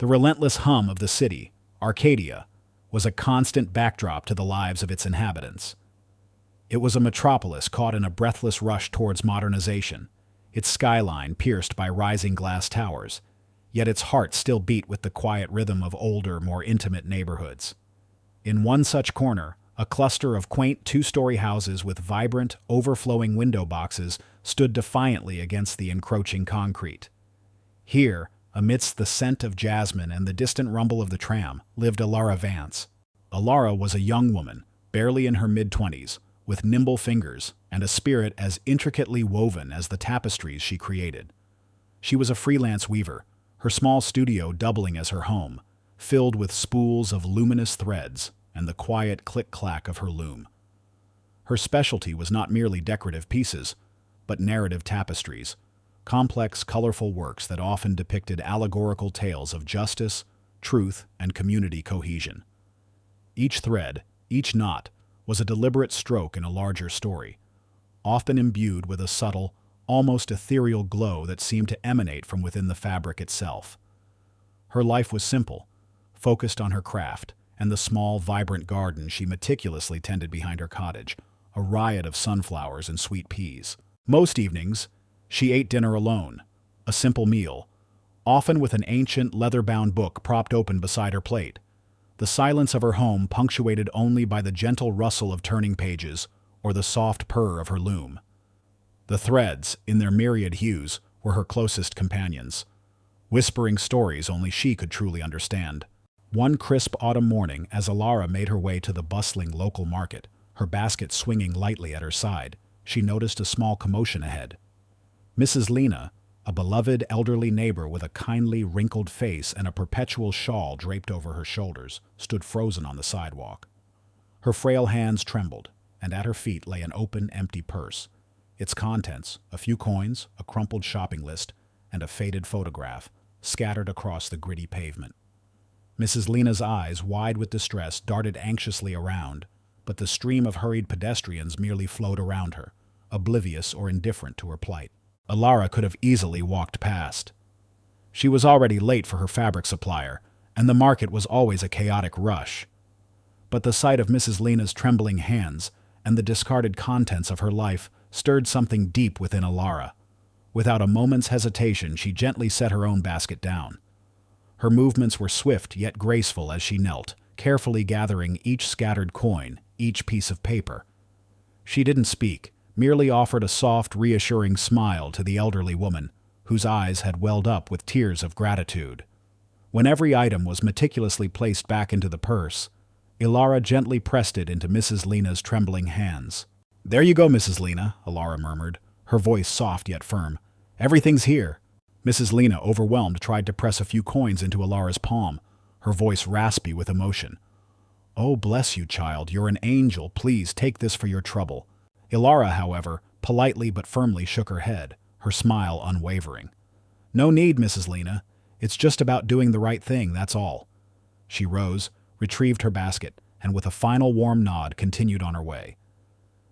The relentless hum of the city, Arcadia, was a constant backdrop to the lives of its inhabitants. It was a metropolis caught in a breathless rush towards modernization, its skyline pierced by rising glass towers, yet its heart still beat with the quiet rhythm of older, more intimate neighborhoods. In one such corner, a cluster of quaint two-story houses with vibrant, overflowing window boxes stood defiantly against the encroaching concrete. Here, amidst the scent of jasmine and the distant rumble of the tram, lived Alara Vance. Alara was a young woman, barely in her mid-20s, with nimble fingers and a spirit as intricately woven as the tapestries she created. She was a freelance weaver, her small studio doubling as her home, filled with spools of luminous threads and the quiet click-clack of her loom. Her specialty was not merely decorative pieces, but narrative tapestries, complex, colorful works that often depicted allegorical tales of justice, truth, and community cohesion. Each thread, each knot, was a deliberate stroke in a larger story, often imbued with a subtle, almost ethereal glow that seemed to emanate from within the fabric itself. Her life was simple, focused on her craft and the small, vibrant garden she meticulously tended behind her cottage, a riot of sunflowers and sweet peas. Most evenings, she ate dinner alone, a simple meal, often with an ancient, leather-bound book propped open beside her plate, the silence of her home punctuated only by the gentle rustle of turning pages or the soft purr of her loom. The threads, in their myriad hues, were her closest companions, whispering stories only she could truly understand. One crisp autumn morning, as Alara made her way to the bustling local market, her basket swinging lightly at her side, she noticed a small commotion ahead. Mrs. Lena, a beloved elderly neighbor with a kindly, wrinkled face and a perpetual shawl draped over her shoulders, stood frozen on the sidewalk. Her frail hands trembled, and at her feet lay an open, empty purse. Its contents, a few coins, a crumpled shopping list, and a faded photograph, scattered across the gritty pavement. Mrs. Lena's eyes, wide with distress, darted anxiously around, but the stream of hurried pedestrians merely flowed around her, oblivious or indifferent to her plight. Alara could have easily walked past. She was already late for her fabric supplier, and the market was always a chaotic rush. But the sight of Mrs. Lena's trembling hands and the discarded contents of her life stirred something deep within Alara. Without a moment's hesitation, she gently set her own basket down. Her movements were swift yet graceful as she knelt, carefully gathering each scattered coin, each piece of paper. She didn't speak, merely offered a soft, reassuring smile to the elderly woman, whose eyes had welled up with tears of gratitude. When every item was meticulously placed back into the purse, Alara gently pressed it into Mrs. Lena's trembling hands. "There you go, Mrs. Lena," Alara murmured, her voice soft yet firm. "Everything's here." Mrs. Lena, overwhelmed, tried to press a few coins into Alara's palm, her voice raspy with emotion. "Oh, bless you, child, you're an angel. Please take this for your trouble." Alara, however, politely but firmly shook her head, her smile unwavering. "No need, Mrs. Lena. It's just about doing the right thing, that's all." She rose, retrieved her basket, and with a final warm nod continued on her way.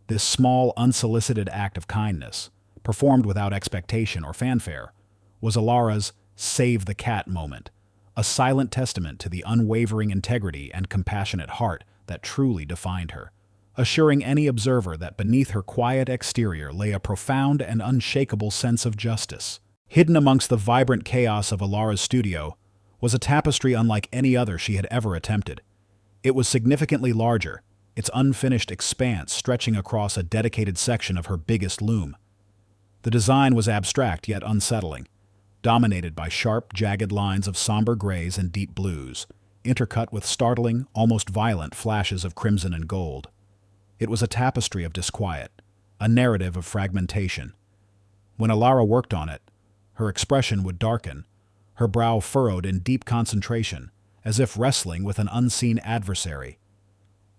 This small, unsolicited act of kindness, performed without expectation or fanfare, was Alara's save the cat moment, a silent testament to the unwavering integrity and compassionate heart that truly defined her, assuring any observer that beneath her quiet exterior lay a profound and unshakable sense of justice. Hidden amongst the vibrant chaos of Alara's studio was a tapestry unlike any other she had ever attempted. It was significantly larger, its unfinished expanse stretching across a dedicated section of her biggest loom. The design was abstract yet unsettling, dominated by sharp, jagged lines of somber grays and deep blues, intercut with startling, almost violent flashes of crimson and gold. It was a tapestry of disquiet, a narrative of fragmentation. When Alara worked on it, her expression would darken, her brow furrowed in deep concentration, as if wrestling with an unseen adversary.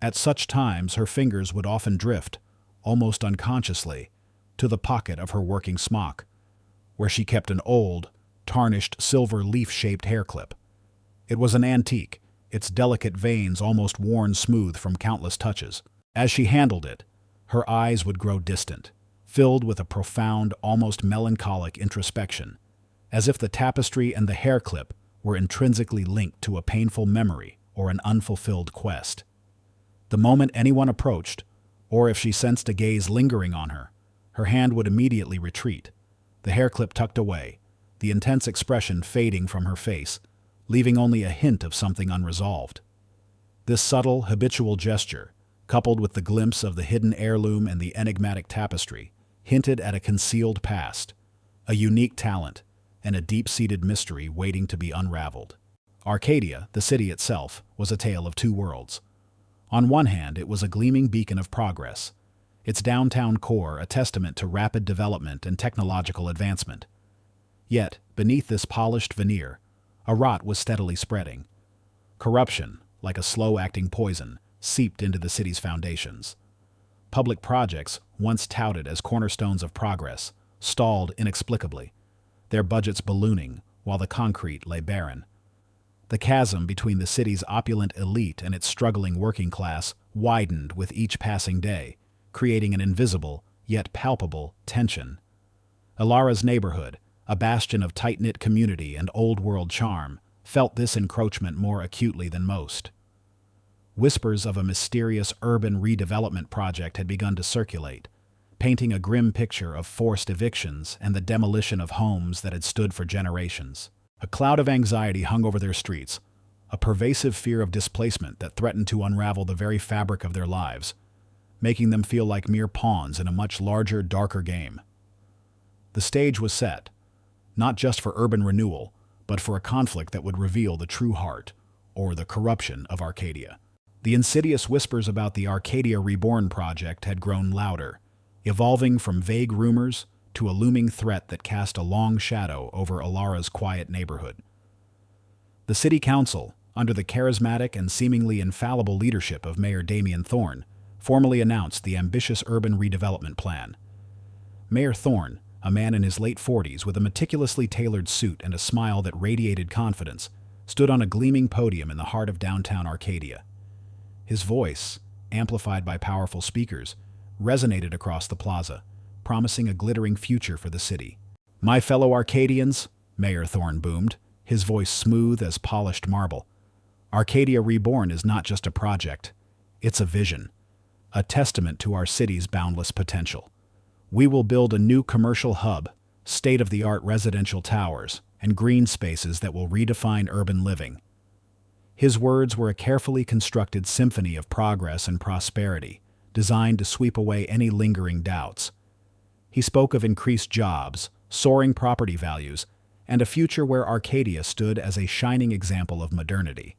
At such times, her fingers would often drift, almost unconsciously, to the pocket of her working smock, where she kept an old, tarnished silver leaf-shaped hair clip. It was an antique, its delicate veins almost worn smooth from countless touches. As she handled it, her eyes would grow distant, filled with a profound, almost melancholic introspection, as if the tapestry and the hair clip were intrinsically linked to a painful memory or an unfulfilled quest. The moment anyone approached, or if she sensed a gaze lingering on her, her hand would immediately retreat, the hair clip tucked away, the intense expression fading from her face, leaving only a hint of something unresolved. This subtle, habitual gesture, coupled with the glimpse of the hidden heirloom and the enigmatic tapestry, hinted at a concealed past, a unique talent, and a deep-seated mystery waiting to be unraveled. Arcadia, the city itself, was a tale of two worlds. On one hand, it was a gleaming beacon of progress, its downtown core a testament to rapid development and technological advancement. Yet, beneath this polished veneer, a rot was steadily spreading. Corruption, like a slow-acting poison, seeped into the city's foundations. Public projects, once touted as cornerstones of progress, stalled inexplicably, their budgets ballooning while the concrete lay barren. The chasm between the city's opulent elite and its struggling working class widened with each passing day, creating an invisible, yet palpable, tension. Ilara's neighborhood, a bastion of tight-knit community and old-world charm, felt this encroachment more acutely than most. Whispers of a mysterious urban redevelopment project had begun to circulate, painting a grim picture of forced evictions and the demolition of homes that had stood for generations. A cloud of anxiety hung over their streets, a pervasive fear of displacement that threatened to unravel the very fabric of their lives, making them feel like mere pawns in a much larger, darker game. The stage was set, not just for urban renewal, but for a conflict that would reveal the true heart, or the corruption, of Arcadia. The insidious whispers about the Arcadia Reborn project had grown louder, evolving from vague rumors to a looming threat that cast a long shadow over Ilara's quiet neighborhood. The city council, under the charismatic and seemingly infallible leadership of Mayor Damian Thorne, formally announced the ambitious urban redevelopment plan. Mayor Thorne, a man in his late 40s with a meticulously tailored suit and a smile that radiated confidence, stood on a gleaming podium in the heart of downtown Arcadia. His voice, amplified by powerful speakers, resonated across the plaza, promising a glittering future for the city. "My fellow Arcadians," Mayor Thorne boomed, his voice smooth as polished marble, "Arcadia Reborn is not just a project, it's a vision, a testament to our city's boundless potential. We will build a new commercial hub, state-of-the-art residential towers, and green spaces that will redefine urban living." His words were a carefully constructed symphony of progress and prosperity, designed to sweep away any lingering doubts. He spoke of increased jobs, soaring property values, and a future where Arcadia stood as a shining example of modernity.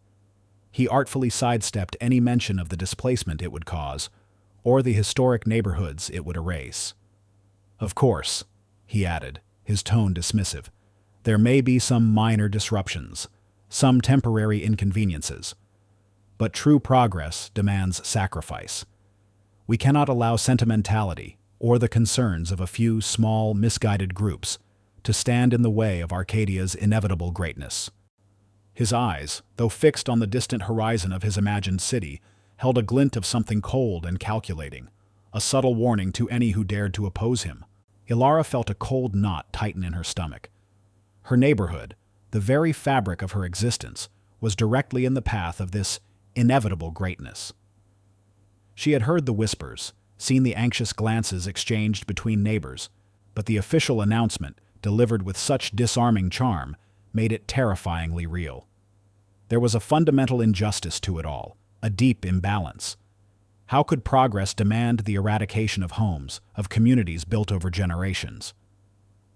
He artfully sidestepped any mention of the displacement it would cause, or the historic neighborhoods it would erase. "Of course," he added, his tone dismissive, "there may be some minor disruptions, some temporary inconveniences. But true progress demands sacrifice. We cannot allow sentimentality, or the concerns of a few small, misguided groups, to stand in the way of Arcadia's inevitable greatness." His eyes, though fixed on the distant horizon of his imagined city, held a glint of something cold and calculating, a subtle warning to any who dared to oppose him. Ilara felt a cold knot tighten in her stomach. Her neighborhood, the very fabric of her existence, was directly in the path of this inevitable greatness. She had heard the whispers, seen the anxious glances exchanged between neighbors, but the official announcement, delivered with such disarming charm, made it terrifyingly real. There was a fundamental injustice to it all, a deep imbalance. How could progress demand the eradication of homes, of communities built over generations?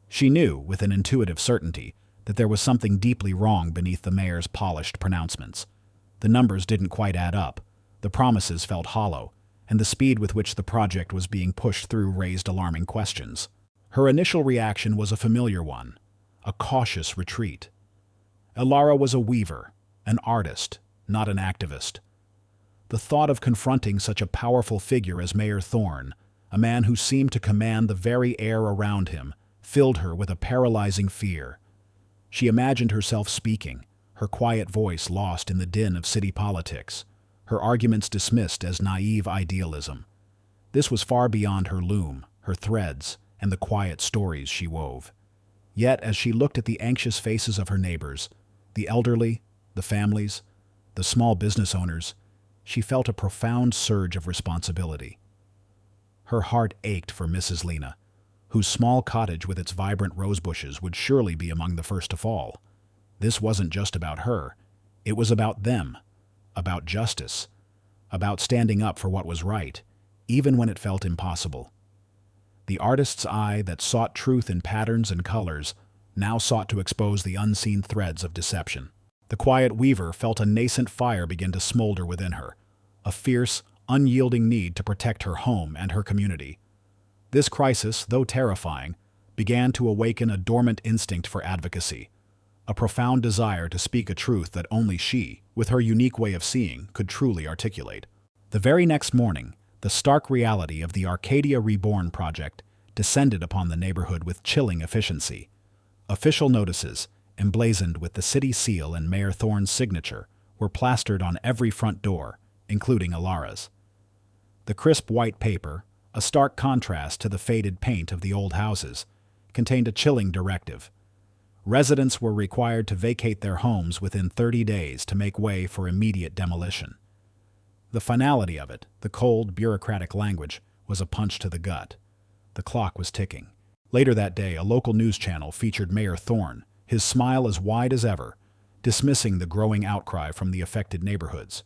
She knew, with an intuitive certainty, that there was something deeply wrong beneath the mayor's polished pronouncements. The numbers didn't quite add up, the promises felt hollow, and the speed with which the project was being pushed through raised alarming questions. Her initial reaction was a familiar one, a cautious retreat. Ilara was a weaver, an artist, not an activist. The thought of confronting such a powerful figure as Mayor Thorne, a man who seemed to command the very air around him, filled her with a paralyzing fear. She imagined herself speaking, her quiet voice lost in the din of city politics, her arguments dismissed as naive idealism. This was far beyond her loom, her threads, and the quiet stories she wove. Yet, as she looked at the anxious faces of her neighbors, The elderly, the families, the small business owners, she felt a profound surge of responsibility. Her heart ached for Mrs. Lena, whose small cottage with its vibrant rose bushes would surely be among the first to fall. This wasn't just about her. It was about them, about justice, about standing up for what was right, even when it felt impossible. The artist's eye that sought truth in patterns and colors now sought to expose the unseen threads of deception. The quiet weaver felt a nascent fire begin to smolder within her, a fierce, unyielding need to protect her home and her community. This crisis, though terrifying, began to awaken a dormant instinct for advocacy, a profound desire to speak a truth that only she, with her unique way of seeing, could truly articulate. The very next morning, the stark reality of the Arcadia Reborn project descended upon the neighborhood with chilling efficiency. Official notices, emblazoned with the city seal and Mayor Thorne's signature, were plastered on every front door, including Alara's. The crisp white paper, a stark contrast to the faded paint of the old houses, contained a chilling directive. Residents were required to vacate their homes within 30 days to make way for immediate demolition. The finality of it, the cold, bureaucratic language, was a punch to the gut. The clock was ticking. Later that day, a local news channel featured Mayor Thorne, his smile as wide as ever, dismissing the growing outcry from the affected neighborhoods.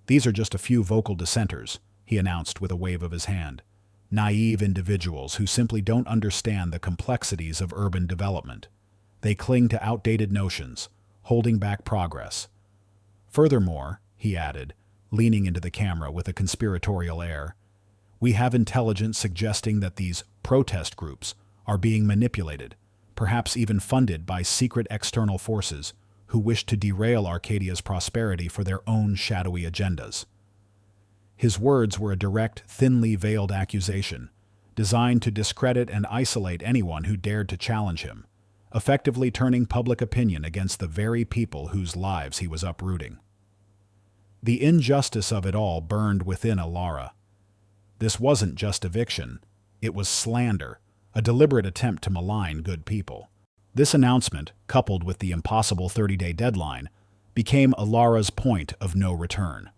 "These are just a few vocal dissenters," he announced with a wave of his hand. "Naive individuals who simply don't understand the complexities of urban development. They cling to outdated notions, holding back progress. Furthermore," he added, leaning into the camera with a conspiratorial air, "we have intelligence suggesting that these protest groups are being manipulated, perhaps even funded by secret external forces who wish to derail Arcadia's prosperity for their own shadowy agendas." His words were a direct, thinly veiled accusation, designed to discredit and isolate anyone who dared to challenge him, effectively turning public opinion against the very people whose lives he was uprooting. The injustice of it all burned within Alara. This wasn't just eviction, it was slander, a deliberate attempt to malign good people. This announcement, coupled with the impossible 30-day deadline, became Alara's point of no return.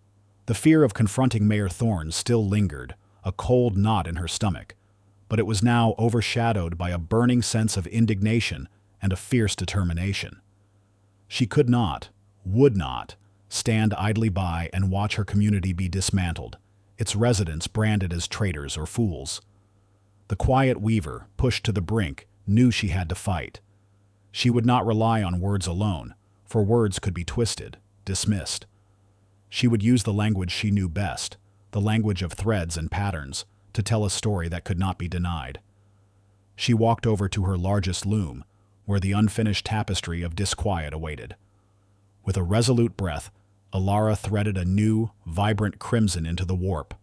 The fear of confronting Mayor Thorne still lingered, a cold knot in her stomach, but it was now overshadowed by a burning sense of indignation and a fierce determination. She could not, would not, stand idly by and watch her community be dismantled, its residents branded as traitors or fools. The quiet weaver, pushed to the brink, knew she had to fight. She would not rely on words alone, for words could be twisted, dismissed. She would use the language she knew best, the language of threads and patterns, to tell a story that could not be denied. She walked over to her largest loom, where the unfinished tapestry of disquiet awaited. With a resolute breath, Alara threaded a new, vibrant crimson into the warp,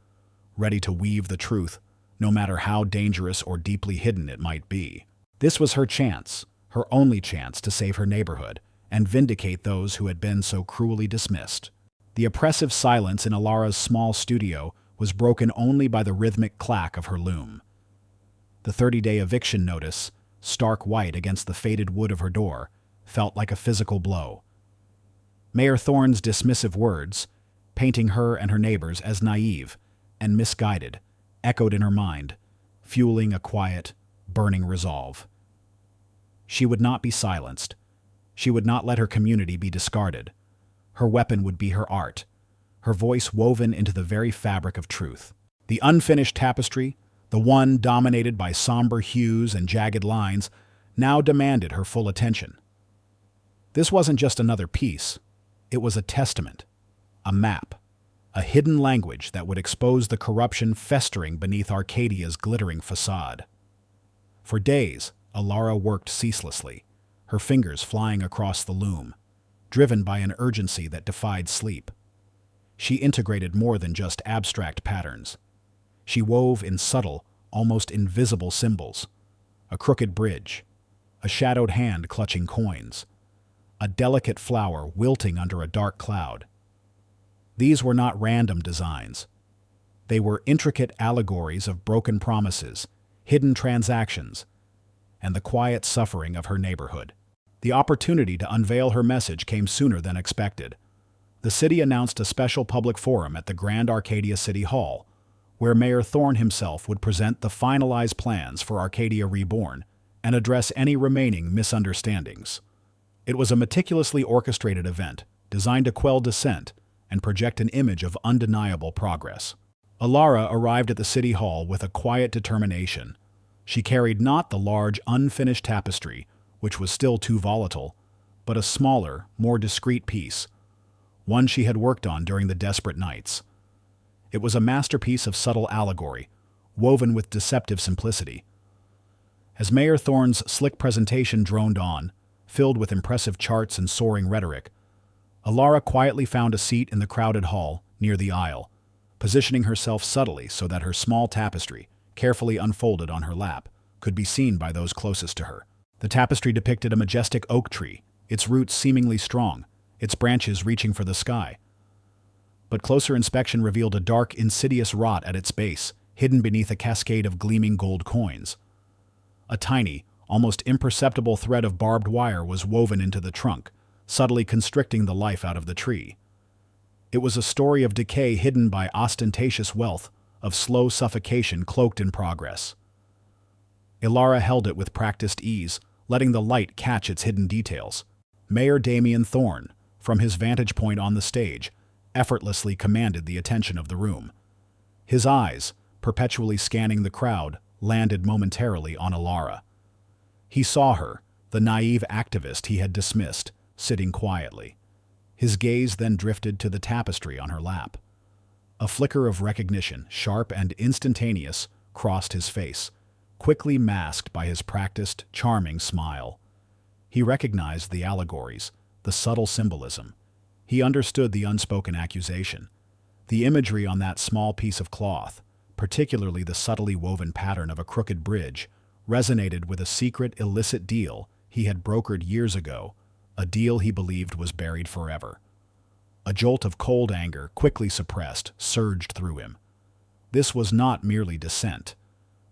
ready to weave the truth, no matter how dangerous or deeply hidden it might be. This was her chance, her only chance to save her neighborhood and vindicate those who had been so cruelly dismissed. The oppressive silence in Alara's small studio was broken only by the rhythmic clack of her loom. The 30-day eviction notice, stark white against the faded wood of her door, felt like a physical blow. Mayor Thorne's dismissive words, painting her and her neighbors as naive and misguided, echoed in her mind, fueling a quiet, burning resolve. She would not be silenced. She would not let her community be discarded. Her weapon would be her art, her voice woven into the very fabric of truth. The unfinished tapestry, the one dominated by somber hues and jagged lines, now demanded her full attention. This wasn't just another piece. It was a testament, a map, a hidden language that would expose the corruption festering beneath Arcadia's glittering facade. For days, Alara worked ceaselessly, her fingers flying across the loom, driven by an urgency that defied sleep. She integrated more than just abstract patterns. She wove in subtle, almost invisible symbols: a crooked bridge, a shadowed hand clutching coins, a delicate flower wilting under a dark cloud. These were not random designs. They were intricate allegories of broken promises, hidden transactions, and the quiet suffering of her neighborhood. The opportunity to unveil her message came sooner than expected. The city announced a special public forum at the Grand Arcadia City Hall, where Mayor Thorne himself would present the finalized plans for Arcadia Reborn and address any remaining misunderstandings. It was a meticulously orchestrated event designed to quell dissent and project an image of undeniable progress. Alara arrived at the City Hall with a quiet determination. She carried not the large, unfinished tapestry, which was still too volatile, but a smaller, more discreet piece, one she had worked on during the desperate nights. It was a masterpiece of subtle allegory, woven with deceptive simplicity. As Mayor Thorne's slick presentation droned on, filled with impressive charts and soaring rhetoric, Alara quietly found a seat in the crowded hall near the aisle, positioning herself subtly so that her small tapestry, carefully unfolded on her lap, could be seen by those closest to her. The tapestry depicted a majestic oak tree, its roots seemingly strong, its branches reaching for the sky. But closer inspection revealed a dark, insidious rot at its base, hidden beneath a cascade of gleaming gold coins. A tiny, almost imperceptible thread of barbed wire was woven into the trunk, subtly constricting the life out of the tree. It was a story of decay hidden by ostentatious wealth, of slow suffocation cloaked in progress. Alara held it with practiced ease, letting the light catch its hidden details. Mayor Damian Thorne, from his vantage point on the stage, effortlessly commanded the attention of the room. His eyes, perpetually scanning the crowd, landed momentarily on Alara. He saw her, the naive activist he had dismissed, sitting quietly. His gaze then drifted to the tapestry on her lap. A flicker of recognition, sharp and instantaneous, crossed his face, quickly masked by his practiced, charming smile. He recognized the allegories, the subtle symbolism. He understood the unspoken accusation. The imagery on that small piece of cloth, particularly the subtly woven pattern of a crooked bridge, resonated with a secret, illicit deal he had brokered years ago, a deal he believed was buried forever. A jolt of cold anger, quickly suppressed, surged through him. This was not merely dissent.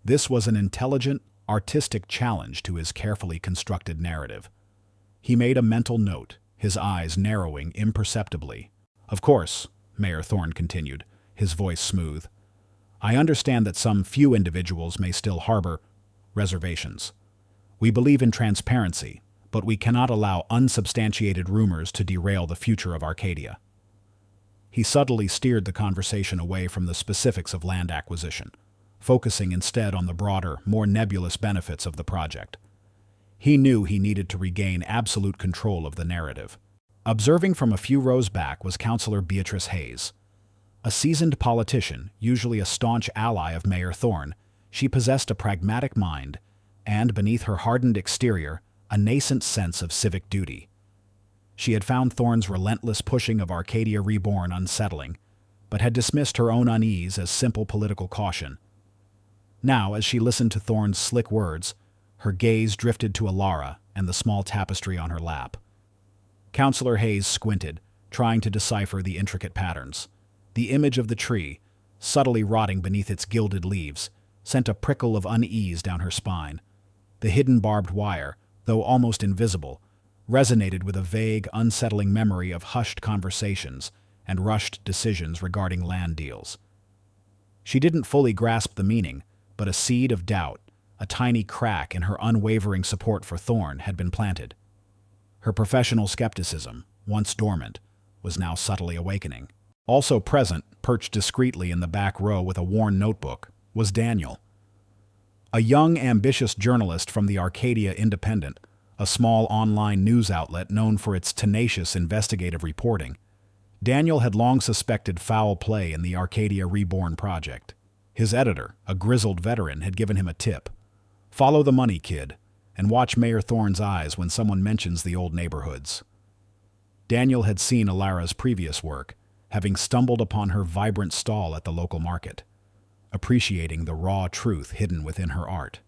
This was an intelligent, artistic challenge to his carefully constructed narrative. He made a mental note, his eyes narrowing imperceptibly. "Of course," Mayor Thorne continued, his voice smooth, "I understand that some few individuals may still harbor reservations. We believe in transparency, but we cannot allow unsubstantiated rumors to derail the future of Arcadia." He subtly steered the conversation away from the specifics of land acquisition, focusing instead on the broader, more nebulous benefits of the project. He knew he needed to regain absolute control of the narrative. Observing from a few rows back was Councilor Beatrice Hayes. A seasoned politician, usually a staunch ally of Mayor Thorne, she possessed a pragmatic mind and, beneath her hardened exterior, a nascent sense of civic duty. She had found Thorne's relentless pushing of Arcadia Reborn unsettling, but had dismissed her own unease as simple political caution. Now, as she listened to Thorne's slick words, her gaze drifted to Alara and the small tapestry on her lap. Councilor Hayes squinted, trying to decipher the intricate patterns. The image of the tree, subtly rotting beneath its gilded leaves, sent a prickle of unease down her spine. The hidden barbed wire, though almost invisible, resonated with a vague, unsettling memory of hushed conversations and rushed decisions regarding land deals. She didn't fully grasp the meaning, but a seed of doubt, a tiny crack in her unwavering support for Thorne, had been planted. Her professional skepticism, once dormant, was now subtly awakening. Also present, perched discreetly in the back row with a worn notebook, was Daniel. A young, ambitious journalist from the Arcadia Independent, a small online news outlet known for its tenacious investigative reporting, Daniel had long suspected foul play in the Arcadia Reborn project. His editor, a grizzled veteran, had given him a tip. "Follow the money, kid, and watch Mayor Thorne's eyes when someone mentions the old neighborhoods." Daniel had seen Alara's previous work, having stumbled upon her vibrant stall at the local market, appreciating the raw truth hidden within her art.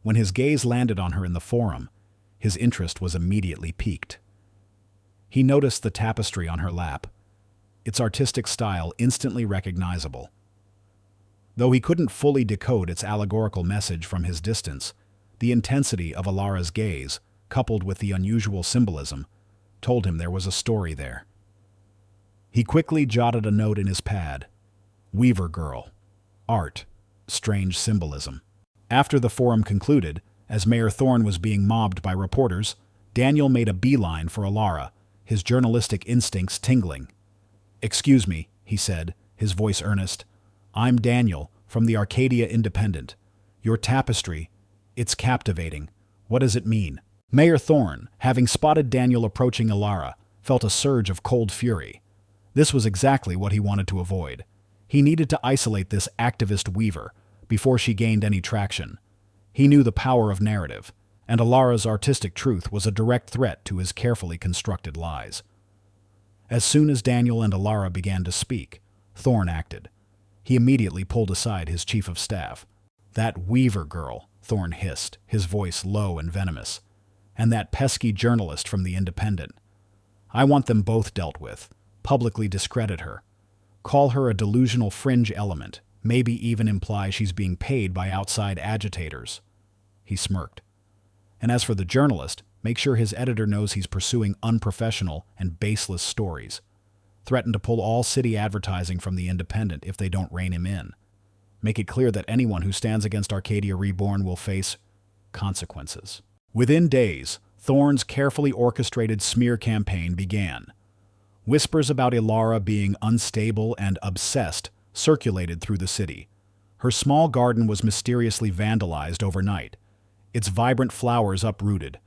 When his gaze landed on her in the forum, his interest was immediately piqued. He noticed the tapestry on her lap, its artistic style instantly recognizable. Though he couldn't fully decode its allegorical message from his distance, the intensity of Alara's gaze, coupled with the unusual symbolism, told him there was a story there. He quickly jotted a note in his pad. Weaver girl. Art. Strange symbolism. After the forum concluded, as Mayor Thorne was being mobbed by reporters, Daniel made a beeline for Alara, his journalistic instincts tingling. "Excuse me," he said, his voice earnest. "I'm Daniel, from the Arcadia Independent. Your tapestry, it's captivating. What does it mean?" Mayor Thorne, having spotted Daniel approaching Alara, felt a surge of cold fury. This was exactly what he wanted to avoid. He needed to isolate this activist weaver before she gained any traction. He knew the power of narrative, and Alara's artistic truth was a direct threat to his carefully constructed lies. As soon as Daniel and Alara began to speak, Thorne acted. He immediately pulled aside his chief of staff. "That Weaver girl," Thorne hissed, his voice low and venomous. "And that pesky journalist from the Independent. I want them both dealt with. Publicly discredit her. Call her a delusional fringe element, maybe even imply she's being paid by outside agitators." He smirked. "And as for the journalist, make sure his editor knows he's pursuing unprofessional and baseless stories. Threaten to pull all city advertising from the Independent if they don't rein him in. Make it clear that anyone who stands against Arcadia Reborn will face consequences." Within days, Thorne's carefully orchestrated smear campaign began. Whispers about Alara being unstable and obsessed circulated through the city. Her small garden was mysteriously vandalized overnight, its vibrant flowers uprooted,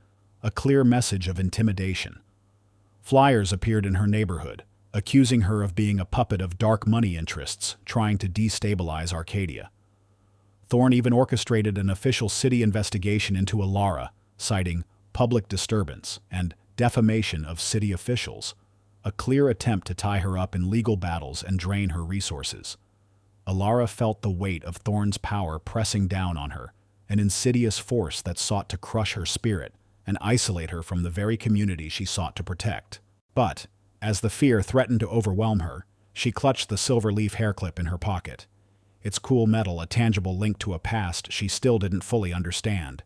a clear message of intimidation. Flyers appeared in her neighborhood, accusing her of being a puppet of dark money interests trying to destabilize Arcadia. Thorne even orchestrated an official city investigation into Alara, citing public disturbance and defamation of city officials, a clear attempt to tie her up in legal battles and drain her resources. Alara felt the weight of Thorne's power pressing down on her, an insidious force that sought to crush her spirit and isolate her from the very community she sought to protect. But, as the fear threatened to overwhelm her, she clutched the silver leaf hairclip in her pocket. Its cool metal a tangible link to a past she still didn't fully understand,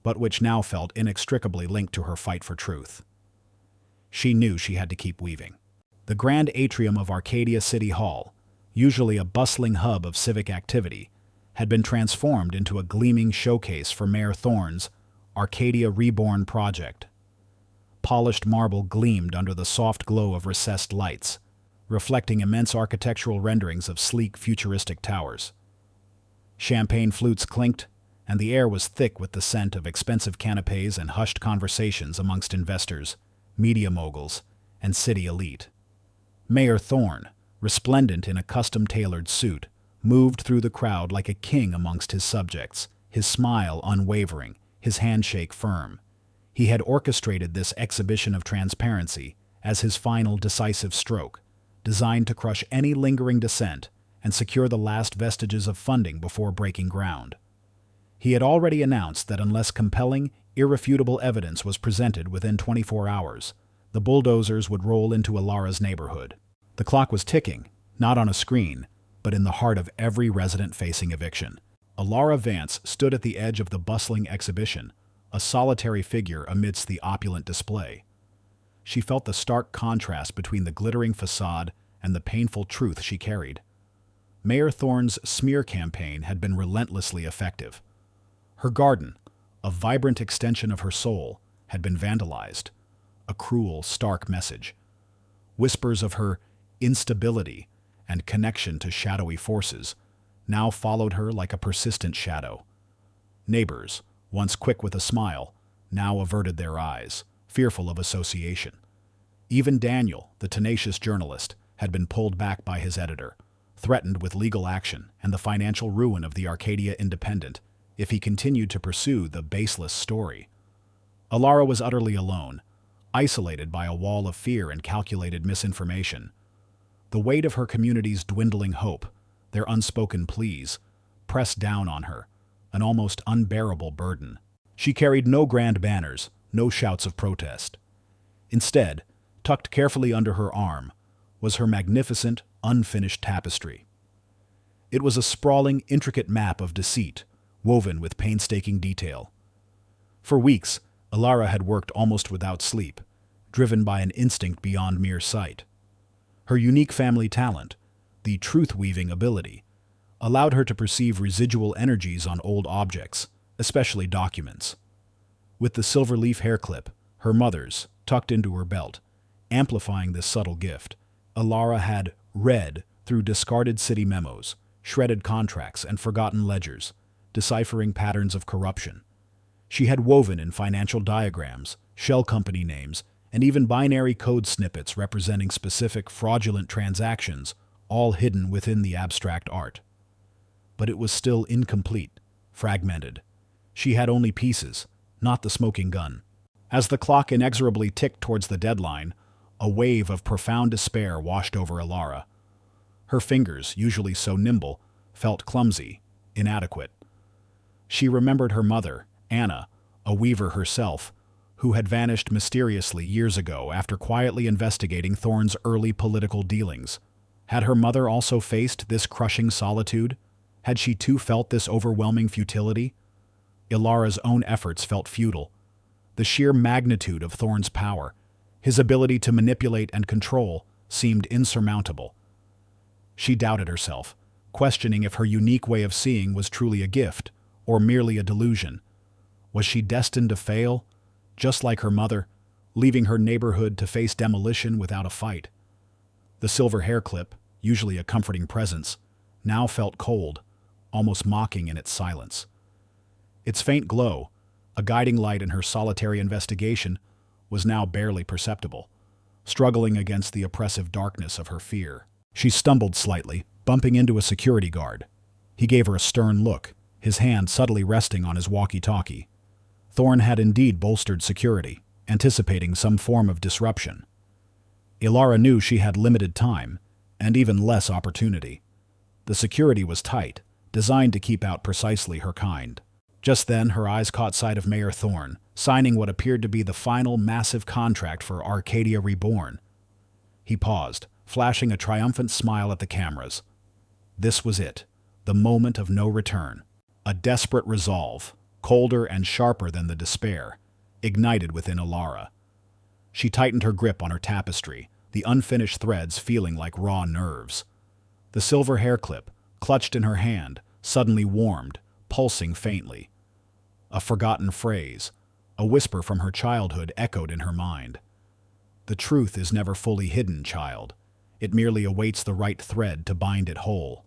but which now felt inextricably linked to her fight for truth. She knew she had to keep weaving. The grand atrium of Arcadia City Hall, usually a bustling hub of civic activity, had been transformed into a gleaming showcase for Mayor Thorne's Arcadia Reborn project. Polished marble gleamed under the soft glow of recessed lights, reflecting immense architectural renderings of sleek, futuristic towers. Champagne flutes clinked, and the air was thick with the scent of expensive canapés and hushed conversations amongst investors, media moguls, and city elite. Mayor Thorne, resplendent in a custom-tailored suit, moved through the crowd like a king amongst his subjects, his smile unwavering, his handshake firm. He had orchestrated this exhibition of transparency as his final decisive stroke, designed to crush any lingering dissent and secure the last vestiges of funding before breaking ground. He had already announced that unless compelling, irrefutable evidence was presented within 24 hours, the bulldozers would roll into Alara's neighborhood. The clock was ticking, not on a screen, but in the heart of every resident facing eviction. Alara Vance stood at the edge of the bustling exhibition, a solitary figure amidst the opulent display. She felt the stark contrast between the glittering facade and the painful truth she carried. Mayor Thorne's smear campaign had been relentlessly effective. Her garden, a vibrant extension of her soul, had been vandalized, a cruel, stark message. Whispers of her instability and connection to shadowy forces now followed her like a persistent shadow. Neighbors, once quick with a smile, now averted their eyes, fearful of association. Even Daniel, the tenacious journalist, had been pulled back by his editor, threatened with legal action and the financial ruin of the Arcadia Independent if he continued to pursue the baseless story. Alara was utterly alone, isolated by a wall of fear and calculated misinformation. The weight of her community's dwindling hope, their unspoken pleas, pressed down on her, an almost unbearable burden. She carried no grand banners, no shouts of protest. Instead, tucked carefully under her arm, was her magnificent, unfinished tapestry. It was a sprawling, intricate map of deceit, woven with painstaking detail. For weeks, Alara had worked almost without sleep, driven by an instinct beyond mere sight. Her unique family talent, the truth-weaving ability, allowed her to perceive residual energies on old objects, especially documents. With the silver leaf hair clip, her mother's, tucked into her belt, amplifying this subtle gift, Alara had read through discarded city memos, shredded contracts, and forgotten ledgers, deciphering patterns of corruption. She had woven in financial diagrams, shell company names, and even binary code snippets representing specific fraudulent transactions, all hidden within the abstract art. But it was still incomplete, fragmented. She had only pieces, not the smoking gun. As the clock inexorably ticked towards the deadline, a wave of profound despair washed over Alara. Her fingers, usually so nimble, felt clumsy, inadequate. She remembered her mother, Anna, a weaver herself, who had vanished mysteriously years ago after quietly investigating Thorne's early political dealings. Had her mother also faced this crushing solitude? Had she too felt this overwhelming futility? Ilara's own efforts felt futile. The sheer magnitude of Thorne's power, his ability to manipulate and control, seemed insurmountable. She doubted herself, questioning if her unique way of seeing was truly a gift, or merely a delusion. Was she destined to fail, just like her mother, leaving her neighborhood to face demolition without a fight? The silver hair clip, usually a comforting presence, now felt cold, almost mocking in its silence. Its faint glow, a guiding light in her solitary investigation, was now barely perceptible, struggling against the oppressive darkness of her fear. She stumbled slightly, bumping into a security guard. He gave her a stern look, his hand subtly resting on his walkie-talkie. Thorne had indeed bolstered security, anticipating some form of disruption. Ilara knew she had limited time, and even less opportunity. The security was tight, designed to keep out precisely her kind. Just then, her eyes caught sight of Mayor Thorne, signing what appeared to be the final massive contract for Arcadia Reborn. He paused, flashing a triumphant smile at the cameras. This was it, the moment of no return. A desperate resolve, colder and sharper than the despair, ignited within Alara. She tightened her grip on her tapestry, the unfinished threads feeling like raw nerves. The silver hair clip, clutched in her hand, suddenly warmed, pulsing faintly. A forgotten phrase, a whisper from her childhood echoed in her mind. The truth is never fully hidden, child. It merely awaits the right thread to bind it whole.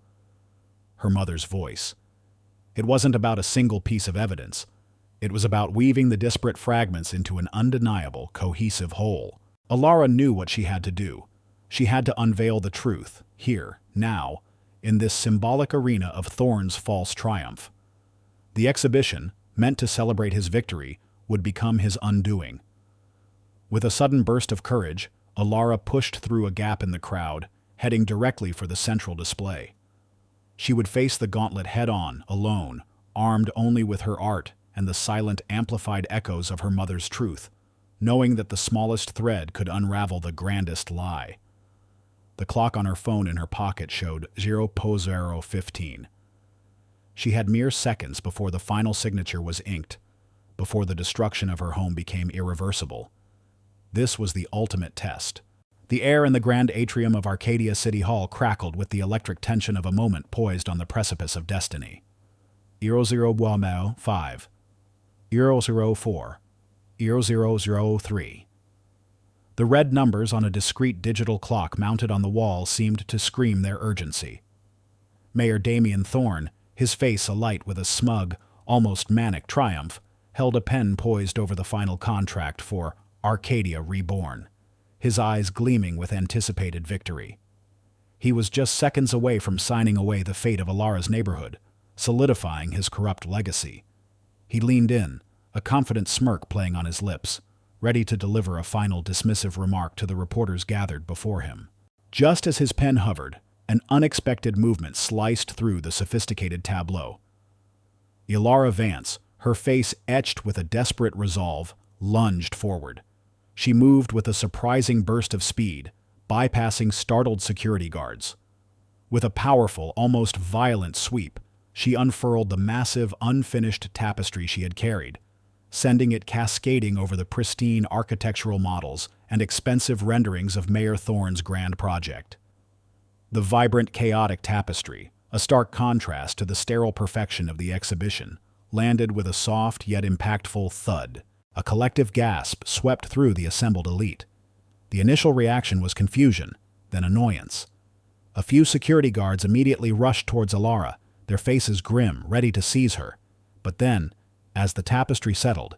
Her mother's voice. It wasn't about a single piece of evidence. It was about weaving the disparate fragments into an undeniable, cohesive whole. Alara knew what she had to do. She had to unveil the truth, here, now, in this symbolic arena of Thorne's false triumph. The exhibition, meant to celebrate his victory, would become his undoing. With a sudden burst of courage, Alara pushed through a gap in the crowd, heading directly for the central display. She would face the gauntlet head-on, alone, armed only with her art and the silent, amplified echoes of her mother's truth, knowing that the smallest thread could unravel the grandest lie. The clock on her phone in her pocket showed 0:015. She had mere seconds before the final signature was inked, before the destruction of her home became irreversible. This was the ultimate test. The air in the grand atrium of Arcadia City Hall crackled with the electric tension of a moment poised on the precipice of destiny. 005, 004, 0003. The red numbers on a discrete digital clock mounted on the wall seemed to scream their urgency. Mayor Damian Thorne, his face alight with a smug, almost manic triumph, held a pen poised over the final contract for Arcadia Reborn, his eyes gleaming with anticipated victory. He was just seconds away from signing away the fate of Alara's neighborhood, solidifying his corrupt legacy. He leaned in, a confident smirk playing on his lips, ready to deliver a final dismissive remark to the reporters gathered before him. Just as his pen hovered, an unexpected movement sliced through the sophisticated tableau. Ilara Vance, her face etched with a desperate resolve, lunged forward. She moved with a surprising burst of speed, bypassing startled security guards. With a powerful, almost violent sweep, she unfurled the massive, unfinished tapestry she had carried, sending it cascading over the pristine architectural models and expensive renderings of Mayor Thorne's grand project. The vibrant, chaotic tapestry, a stark contrast to the sterile perfection of the exhibition, landed with a soft yet impactful thud. A collective gasp swept through the assembled elite. The initial reaction was confusion, then annoyance. A few security guards immediately rushed towards Alara, their faces grim, ready to seize her. But then, as the tapestry settled,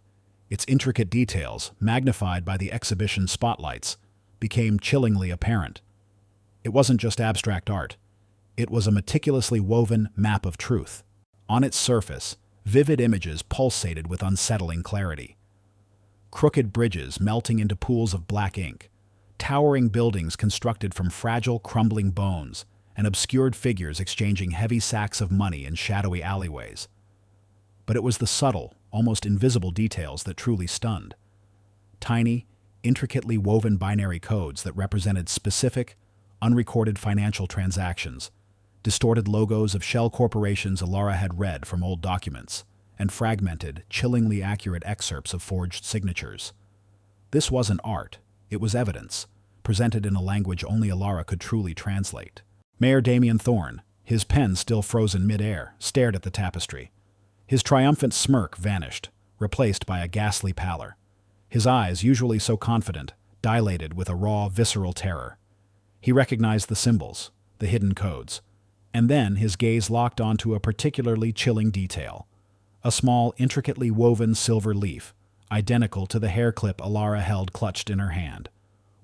its intricate details, magnified by the exhibition's spotlights, became chillingly apparent. It wasn't just abstract art. It was a meticulously woven map of truth. On its surface, vivid images pulsated with unsettling clarity. Crooked bridges melting into pools of black ink, towering buildings constructed from fragile, crumbling bones, and obscured figures exchanging heavy sacks of money in shadowy alleyways. But it was the subtle, almost invisible details that truly stunned. Tiny, intricately woven binary codes that represented specific, unrecorded financial transactions, distorted logos of shell corporations Alara had read from old documents, and fragmented, chillingly accurate excerpts of forged signatures. This wasn't art, it was evidence, presented in a language only Alara could truly translate. Mayor Damien Thorne, his pen still frozen mid-air, stared at the tapestry. His triumphant smirk vanished, replaced by a ghastly pallor. His eyes, usually so confident, dilated with a raw, visceral terror. He recognized the symbols, the hidden codes, and then his gaze locked onto a particularly chilling detail. A small, intricately woven silver leaf, identical to the hair clip Alara held clutched in her hand,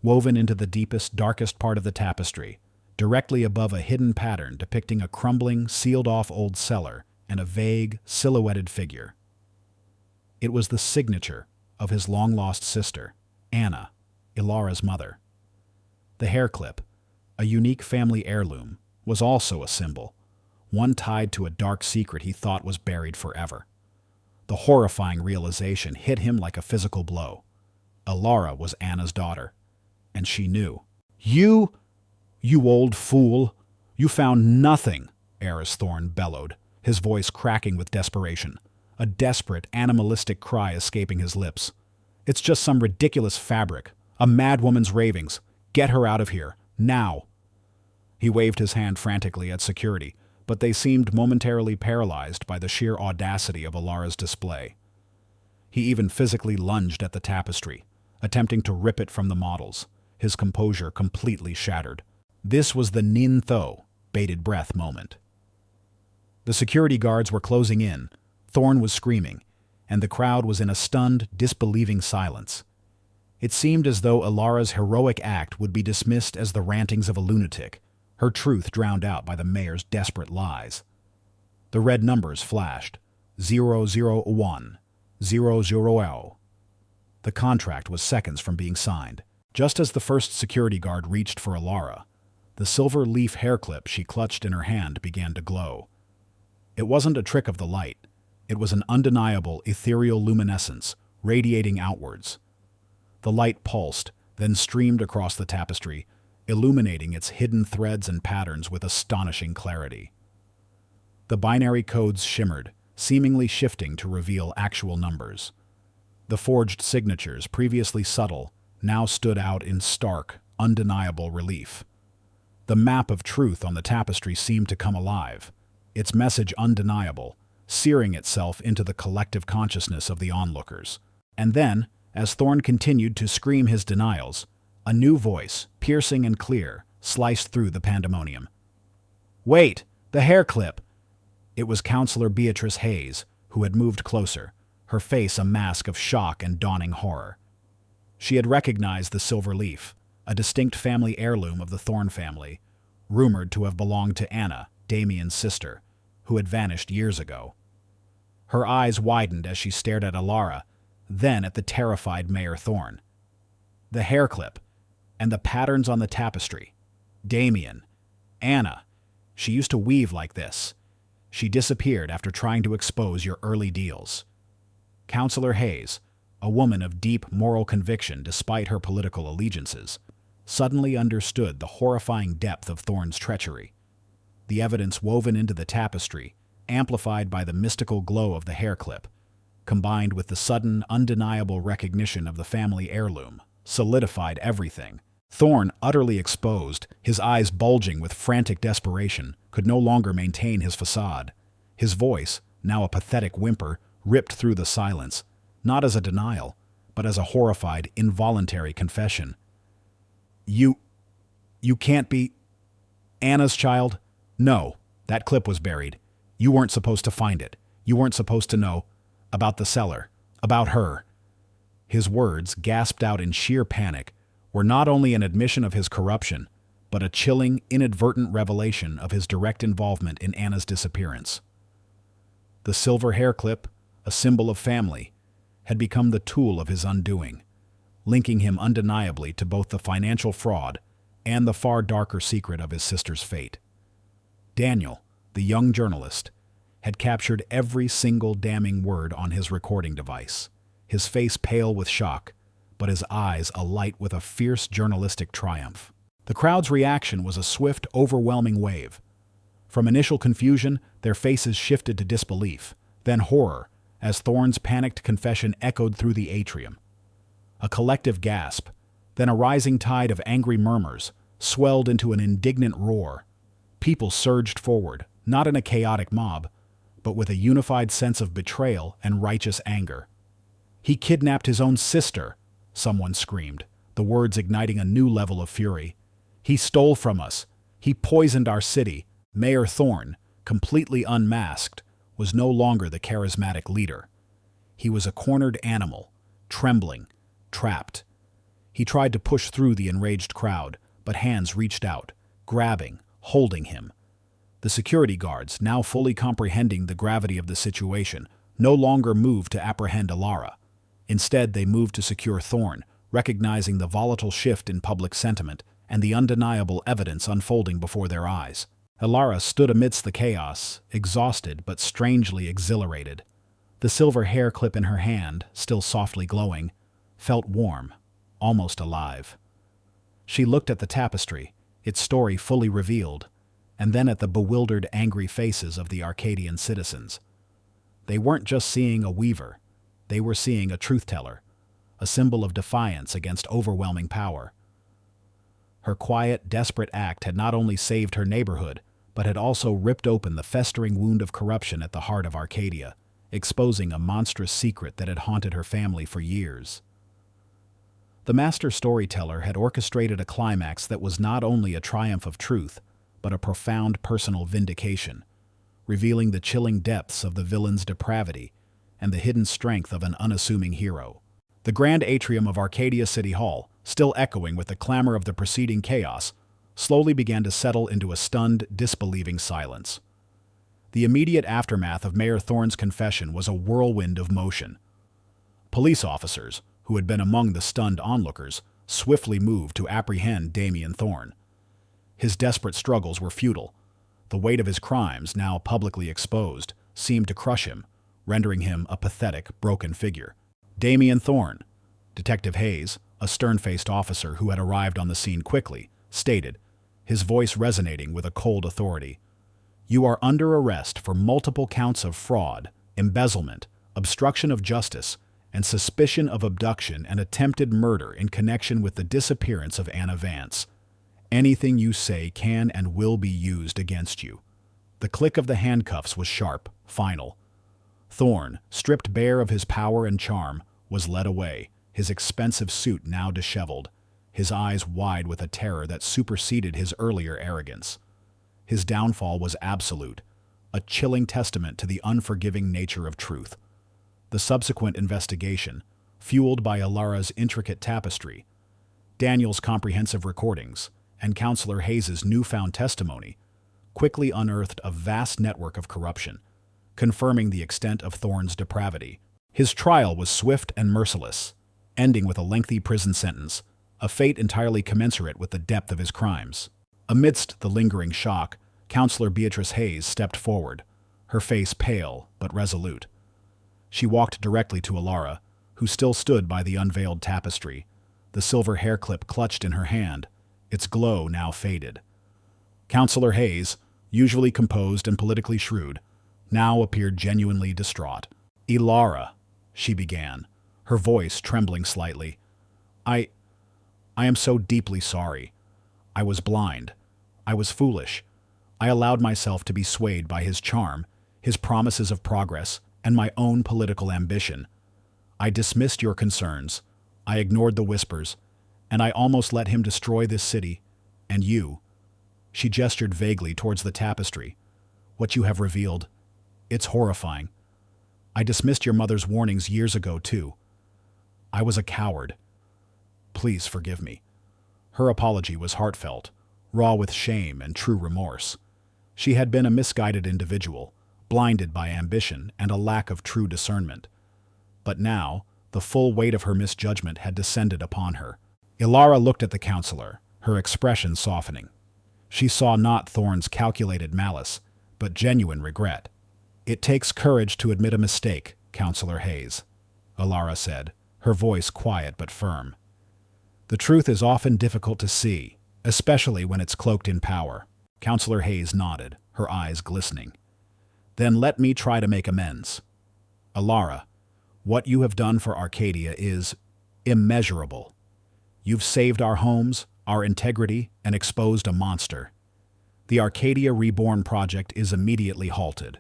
woven into the deepest, darkest part of the tapestry, directly above a hidden pattern depicting a crumbling, sealed-off old cellar and a vague, silhouetted figure. It was the signature of his long-lost sister, Anna, Ilara's mother. The hair clip, a unique family heirloom, was also a symbol, one tied to a dark secret he thought was buried forever. The horrifying realization hit him like a physical blow. Alara was Anna's daughter, and she knew. You old fool! You found nothing!" Eris Thorne bellowed, his voice cracking with desperation, a desperate, animalistic cry escaping his lips. "It's just some ridiculous fabric, a mad woman's ravings. Get her out of here, now!" He waved his hand frantically at security, but they seemed momentarily paralyzed by the sheer audacity of Alara's display. He even physically lunged at the tapestry, attempting to rip it from the models, his composure completely shattered. This was the Nin Tho, bated breath moment. The security guards were closing in, Thorne was screaming, and the crowd was in a stunned, disbelieving silence. It seemed as though Alara's heroic act would be dismissed as the rantings of a lunatic, her truth drowned out by the mayor's desperate lies. The red numbers flashed, 001, 000. The contract was seconds from being signed. Just as the first security guard reached for Alara, the silver leaf hair clip she clutched in her hand began to glow. It wasn't a trick of the light. It was an undeniable, ethereal luminescence, radiating outwards. The light pulsed, then streamed across the tapestry, illuminating its hidden threads and patterns with astonishing clarity. The binary codes shimmered, seemingly shifting to reveal actual numbers. The forged signatures, previously subtle, now stood out in stark, undeniable relief. The map of truth on the tapestry seemed to come alive, its message undeniable, searing itself into the collective consciousness of the onlookers. And then, as Thorne continued to scream his denials, a new voice, piercing and clear, sliced through the pandemonium. "Wait! The hair clip!" It was Counselor Beatrice Hayes, who had moved closer, her face a mask of shock and dawning horror. She had recognized the silver leaf, a distinct family heirloom of the Thorne family, rumored to have belonged to Anna, Damien's sister, who had vanished years ago. Her eyes widened as she stared at Alara, then at the terrified Mayor Thorne. The hair clip, and the patterns on the tapestry. Damien. Anna. She used to weave like this. She disappeared after trying to expose your early deals. Counselor Hayes, a woman of deep moral conviction despite her political allegiances, suddenly understood the horrifying depth of Thorne's treachery. The evidence woven into the tapestry, amplified by the mystical glow of the hair clip, combined with the sudden, undeniable recognition of the family heirloom, solidified everything. Thorne, utterly exposed, his eyes bulging with frantic desperation, could no longer maintain his facade. His voice, now a pathetic whimper, ripped through the silence, not as a denial, but as a horrified, involuntary confession. You can't be Anna's child? No, that clip was buried. You weren't supposed to find it. You weren't supposed to know about the cellar, about her. His words, gasped out in sheer panic, were not only an admission of his corruption, but a chilling, inadvertent revelation of his direct involvement in Anna's disappearance. The silver hair clip, a symbol of family, had become the tool of his undoing, linking him undeniably to both the financial fraud and the far darker secret of his sister's fate. Daniel, the young journalist, had captured every single damning word on his recording device, his face pale with shock, but his eyes alight with a fierce journalistic triumph. The crowd's reaction was a swift, overwhelming wave. From initial confusion, their faces shifted to disbelief, then horror, as Thorne's panicked confession echoed through the atrium. A collective gasp, then a rising tide of angry murmurs, swelled into an indignant roar. People surged forward, not in a chaotic mob, but with a unified sense of betrayal and righteous anger. "He kidnapped his own sister," someone screamed, the words igniting a new level of fury. "He stole from us. He poisoned our city." Mayor Thorne, completely unmasked, was no longer the charismatic leader. He was a cornered animal, trembling, trapped. He tried to push through the enraged crowd, but hands reached out, grabbing, holding him. The security guards, now fully comprehending the gravity of the situation, no longer moved to apprehend Alara. Instead, they moved to secure Thorne, recognizing the volatile shift in public sentiment and the undeniable evidence unfolding before their eyes. Alara stood amidst the chaos, exhausted but strangely exhilarated. The silver hair clip in her hand, still softly glowing, felt warm, almost alive. She looked at the tapestry, its story fully revealed, and then at the bewildered, angry faces of the Arcadian citizens. They weren't just seeing a weaver, they were seeing a truth-teller, a symbol of defiance against overwhelming power. Her quiet, desperate act had not only saved her neighborhood, but had also ripped open the festering wound of corruption at the heart of Arcadia, exposing a monstrous secret that had haunted her family for years. The master storyteller had orchestrated a climax that was not only a triumph of truth, but a profound personal vindication, revealing the chilling depths of the villain's depravity and the hidden strength of an unassuming hero. The grand atrium of Arcadia City Hall, still echoing with the clamor of the preceding chaos, slowly began to settle into a stunned, disbelieving silence. The immediate aftermath of Mayor Thorne's confession was a whirlwind of motion. Police officers, who had been among the stunned onlookers, swiftly moved to apprehend Damien Thorne. His desperate struggles were futile. The weight of his crimes, now publicly exposed, seemed to crush him, rendering him a pathetic, broken figure. Damien Thorne, Detective Hayes, a stern-faced officer who had arrived on the scene quickly, stated, his voice resonating with a cold authority. "You are under arrest for multiple counts of fraud, embezzlement, obstruction of justice, and suspicion of abduction and attempted murder in connection with the disappearance of Anna Vance. Anything you say can and will be used against you." The click of the handcuffs was sharp, final. Thorne, stripped bare of his power and charm, was led away, his expensive suit now disheveled, his eyes wide with a terror that superseded his earlier arrogance. His downfall was absolute, a chilling testament to the unforgiving nature of truth. The subsequent investigation, fueled by Alara's intricate tapestry, Daniel's comprehensive recordings, and Counselor Hayes's newfound testimony, quickly unearthed a vast network of corruption, confirming the extent of Thorne's depravity. His trial was swift and merciless, ending with a lengthy prison sentence, a fate entirely commensurate with the depth of his crimes. Amidst the lingering shock, Counselor Beatrice Hayes stepped forward, her face pale but resolute. She walked directly to Alara, who still stood by the unveiled tapestry, the silver hair clip clutched in her hand, its glow now faded. Counselor Hayes, usually composed and politically shrewd, now appeared genuinely distraught. "Alara," she began, her voice trembling slightly. I am so deeply sorry. I was blind. I was foolish. I allowed myself to be swayed by his charm, his promises of progress, and my own political ambition. I dismissed your concerns. I ignored the whispers, and I almost let him destroy this city, and you. She gestured vaguely towards the tapestry. What you have revealed, it's horrifying. I dismissed your mother's warnings years ago, too. I was a coward. Please forgive me. Her apology was heartfelt, raw with shame and true remorse. She had been a misguided individual, blinded by ambition and a lack of true discernment. But now, the full weight of her misjudgment had descended upon her. Ilara looked at the counselor, her expression softening. She saw not Thorne's calculated malice, but genuine regret. It takes courage to admit a mistake, Counselor Hayes, Ilara said, her voice quiet but firm. The truth is often difficult to see, especially when it's cloaked in power. Counselor Hayes nodded, her eyes glistening. Then let me try to make amends. Ilara, what you have done for Arcadia is immeasurable. You've saved our homes, our integrity, and exposed a monster. The Arcadia Reborn project is immediately halted,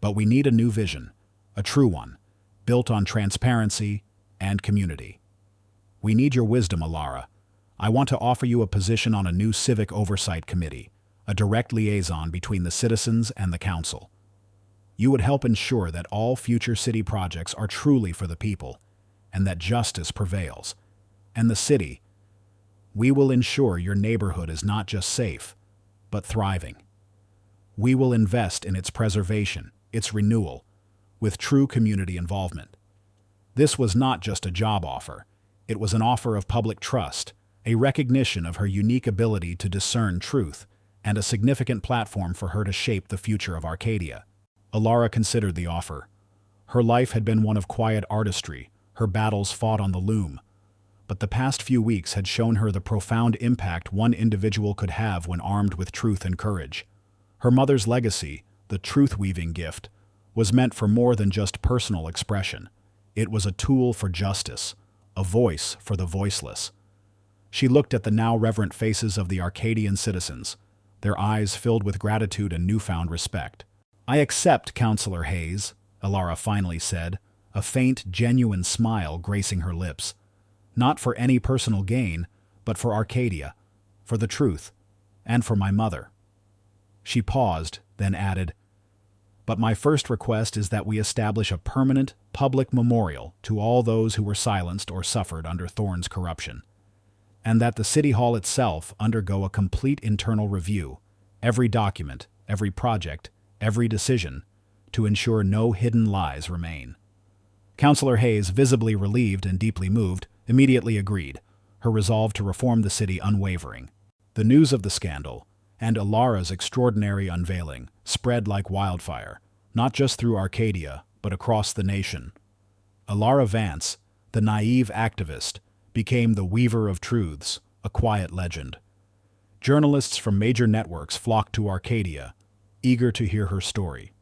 but we need a new vision, a true one, built on transparency and community. We need your wisdom, Ilara. I want to offer you a position on a new civic oversight committee, a direct liaison between the citizens and the council. You would help ensure that all future city projects are truly for the people, and that justice prevails. And the city, we will ensure your neighborhood is not just safe, but thriving. We will invest in its preservation, its renewal, with true community involvement. This was not just a job offer. It was an offer of public trust, a recognition of her unique ability to discern truth, and a significant platform for her to shape the future of Arcadia. Ilara considered the offer. Her life had been one of quiet artistry, her battles fought on the loom. But the past few weeks had shown her the profound impact one individual could have when armed with truth and courage. Her mother's legacy, the truth-weaving gift, was meant for more than just personal expression. It was a tool for justice, a voice for the voiceless. She looked at the now reverent faces of the Arcadian citizens, their eyes filled with gratitude and newfound respect. I accept, Counselor Hayes, Ilara finally said, a faint, genuine smile gracing her lips. Not for any personal gain, but for Arcadia, for the truth, and for my mother. She paused, then added, but my first request is that we establish a permanent, public memorial to all those who were silenced or suffered under Thorne's corruption, and that the City Hall itself undergo a complete internal review, every document, every project, every decision, to ensure no hidden lies remain. Counselor Hayes, visibly relieved and deeply moved, immediately agreed, her resolve to reform the city unwavering. The news of the scandal, and Ilara's extraordinary unveiling, spread like wildfire, not just through Arcadia, but across the nation. Ilara Vance, the naive activist, became the weaver of truths, a quiet legend. Journalists from major networks flocked to Arcadia, eager to hear her story.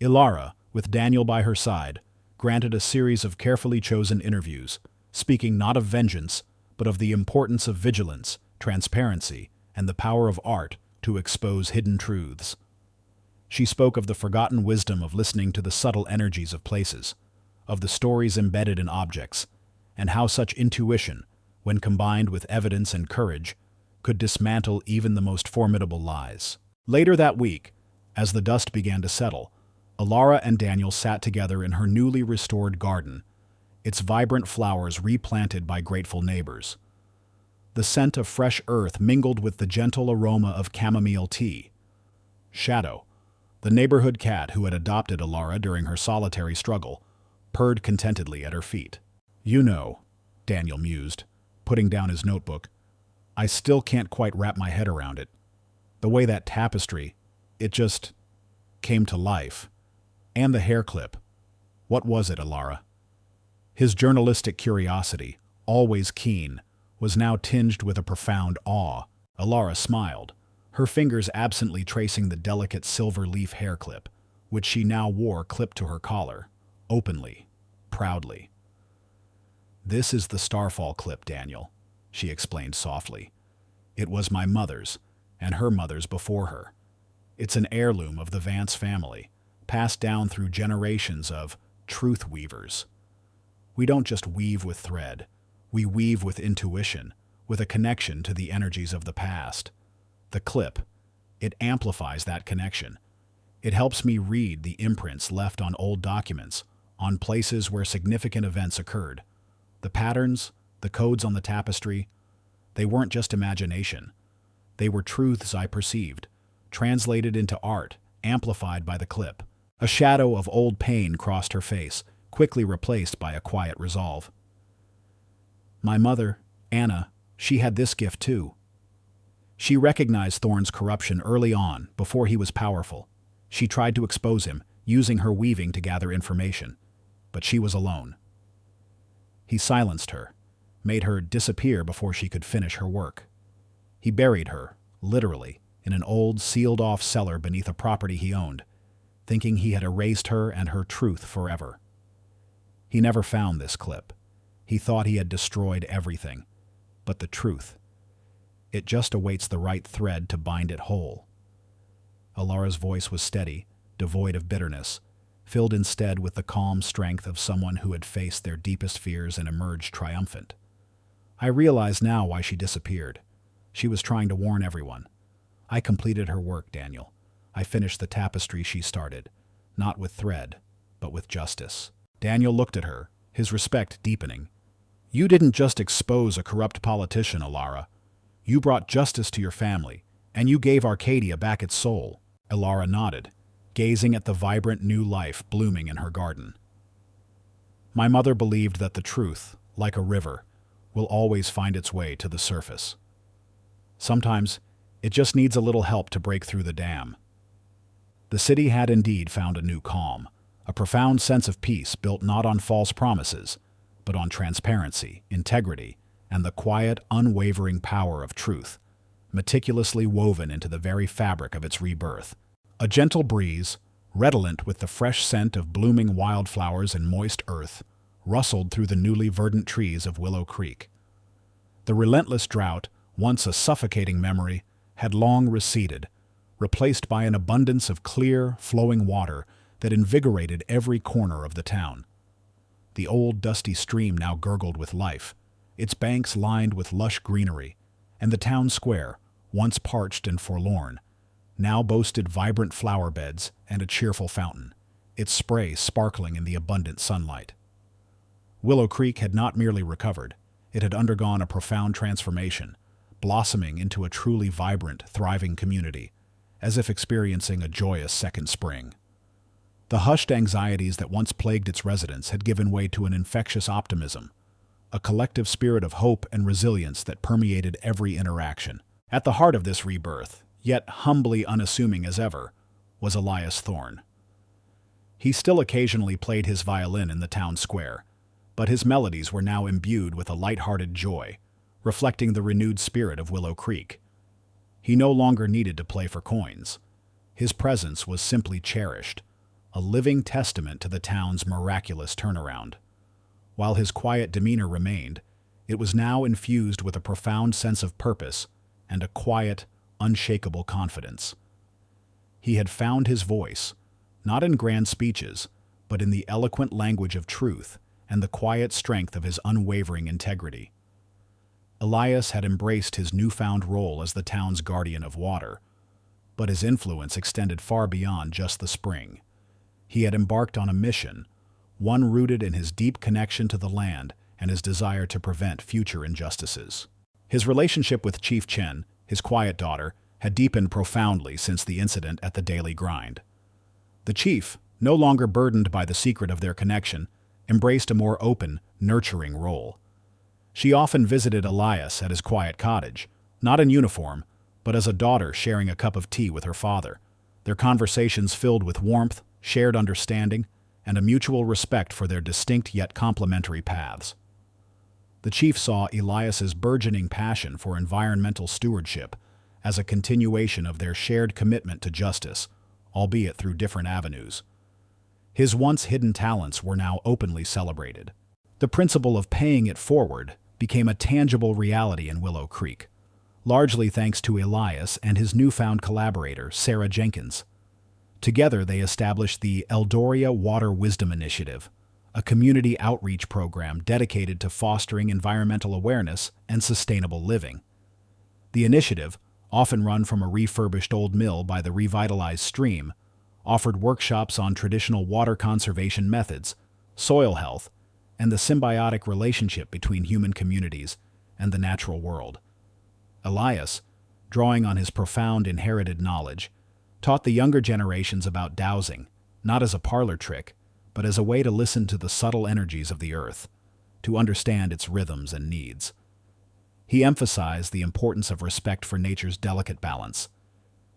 Ilara, with Daniel by her side, granted a series of carefully chosen interviews, speaking not of vengeance, but of the importance of vigilance, transparency, and the power of art to expose hidden truths. She spoke of the forgotten wisdom of listening to the subtle energies of places, of the stories embedded in objects, and how such intuition, when combined with evidence and courage, could dismantle even the most formidable lies. Later that week, as the dust began to settle, Ilara and Daniel sat together in her newly restored garden, its vibrant flowers replanted by grateful neighbors. The scent of fresh earth mingled with the gentle aroma of chamomile tea. Shadow, the neighborhood cat who had adopted Ilara during her solitary struggle, purred contentedly at her feet. You know, Daniel mused, putting down his notebook, I still can't quite wrap my head around it. The way that tapestry, it just came to life. And the hair clip. What was it, Ilara? His journalistic curiosity, always keen, was now tinged with a profound awe. Ilara smiled, her fingers absently tracing the delicate silver leaf hair clip, which she now wore clipped to her collar, openly. proudly. "This is the Starfall clip, Daniel," she explained softly. "It was my mother's, and her mother's before her. It's an heirloom of the Vance family, passed down through generations of truth weavers. We don't just weave with thread, we weave with intuition, with a connection to the energies of the past. The clip, it amplifies that connection. It helps me read the imprints left on old documents, on places where significant events occurred. The patterns, the codes on the tapestry, they weren't just imagination. They were truths I perceived, translated into art, amplified by the clip." A shadow of old pain crossed her face, quickly replaced by a quiet resolve. "My mother, Anna, she had this gift too." She recognized Thorne's corruption early on, before he was powerful. She tried to expose him, using her weaving to gather information. But she was alone. He silenced her, made her disappear before she could finish her work. He buried her, literally, in an old, sealed-off cellar beneath a property he owned, thinking he had erased her and her truth forever. He never found this clip. He thought he had destroyed everything. But the truth, it just awaits the right thread to bind it whole. Alara's voice was steady, devoid of bitterness, filled instead with the calm strength of someone who had faced their deepest fears and emerged triumphant. "I realize now why she disappeared. She was trying to warn everyone. I completed her work, Daniel. I finished the tapestry she started, not with thread, but with justice." Daniel looked at her, his respect deepening. "You didn't just expose a corrupt politician, Alara. You brought justice to your family, and you gave Arcadia back its soul." Alara nodded, gazing at the vibrant new life blooming in her garden. "My mother believed that the truth, like a river, will always find its way to the surface. Sometimes, it just needs a little help to break through the dam." The city had indeed found a new calm, a profound sense of peace built not on false promises, but on transparency, integrity, and the quiet, unwavering power of truth, meticulously woven into the very fabric of its rebirth. A gentle breeze, redolent with the fresh scent of blooming wildflowers and moist earth, rustled through the newly verdant trees of Willow Creek. The relentless drought, once a suffocating memory, had long receded, replaced by an abundance of clear, flowing water that invigorated every corner of the town. The old, dusty stream now gurgled with life, its banks lined with lush greenery, and the town square, once parched and forlorn, now boasted vibrant flower beds and a cheerful fountain, its spray sparkling in the abundant sunlight. Willow Creek had not merely recovered, it had undergone a profound transformation, blossoming into a truly vibrant, thriving community, as if experiencing a joyous second spring. The hushed anxieties that once plagued its residents had given way to an infectious optimism, a collective spirit of hope and resilience that permeated every interaction. At the heart of this rebirth, yet humbly unassuming as ever, was Elias Thorne. He still occasionally played his violin in the town square, but his melodies were now imbued with a light-hearted joy, reflecting the renewed spirit of Willow Creek. He no longer needed to play for coins. His presence was simply cherished, a living testament to the town's miraculous turnaround. While his quiet demeanor remained, it was now infused with a profound sense of purpose and a quiet, unshakable confidence. He had found his voice, not in grand speeches, but in the eloquent language of truth and the quiet strength of his unwavering integrity. Elias had embraced his newfound role as the town's guardian of water, but his influence extended far beyond just the spring. He had embarked on a mission, one rooted in his deep connection to the land and his desire to prevent future injustices. His relationship with Chief Chen, his quiet daughter, had deepened profoundly since the incident at the Daily Grind. The chief, no longer burdened by the secret of their connection, embraced a more open, nurturing role. She often visited Elias at his quiet cottage, not in uniform, but as a daughter sharing a cup of tea with her father, their conversations filled with warmth, shared understanding, and a mutual respect for their distinct yet complementary paths. The chief saw Elias's burgeoning passion for environmental stewardship as a continuation of their shared commitment to justice, albeit through different avenues. His once hidden talents were now openly celebrated. The principle of paying it forward became a tangible reality in Willow Creek, largely thanks to Elias and his newfound collaborator, Sarah Jenkins. Together, they established the Eldoria Water Wisdom Initiative, a community outreach program dedicated to fostering environmental awareness and sustainable living. The initiative, often run from a refurbished old mill by the revitalized stream, offered workshops on traditional water conservation methods, soil health, and the symbiotic relationship between human communities and the natural world. Elias, drawing on his profound inherited knowledge, taught the younger generations about dowsing, not as a parlor trick, but as a way to listen to the subtle energies of the earth, to understand its rhythms and needs. He emphasized the importance of respect for nature's delicate balance,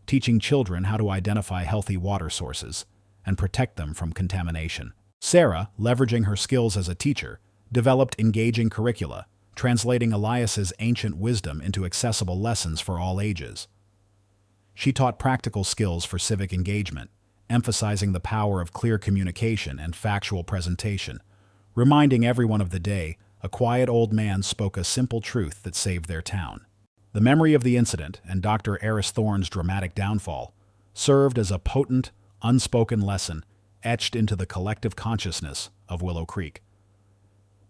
teaching children how to identify healthy water sources and protect them from contamination. Sarah, leveraging her skills as a teacher, developed engaging curricula, translating Elias's ancient wisdom into accessible lessons for all ages. She taught practical skills for civic engagement, emphasizing the power of clear communication and factual presentation, reminding everyone of the day a quiet old man spoke a simple truth that saved their town. The memory of the incident and Dr. Eris Thorne's dramatic downfall served as a potent, unspoken lesson etched into the collective consciousness of Willow Creek.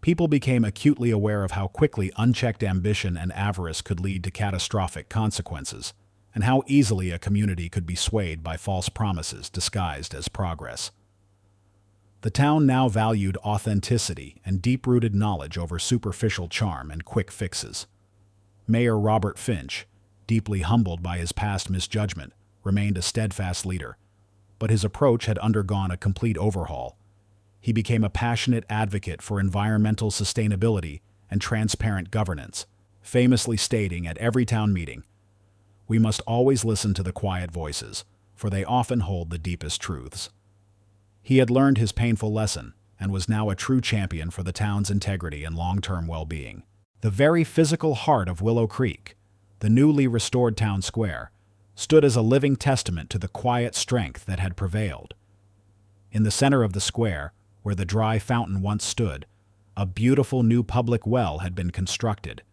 People became acutely aware of how quickly unchecked ambition and avarice could lead to catastrophic consequences, and how easily a community could be swayed by false promises disguised as progress. The town now valued authenticity and deep-rooted knowledge over superficial charm and quick fixes. Mayor Robert Finch, deeply humbled by his past misjudgment, remained a steadfast leader, but his approach had undergone a complete overhaul. He became a passionate advocate for environmental sustainability and transparent governance, famously stating at every town meeting, "We must always listen to the quiet voices, for they often hold the deepest truths." He had learned his painful lesson and was now a true champion for the town's integrity and long-term well-being. The very physical heart of Willow Creek, the newly restored town square, stood as a living testament to the quiet strength that had prevailed. In the center of the square, where the dry fountain once stood, a beautiful new public well had been constructed.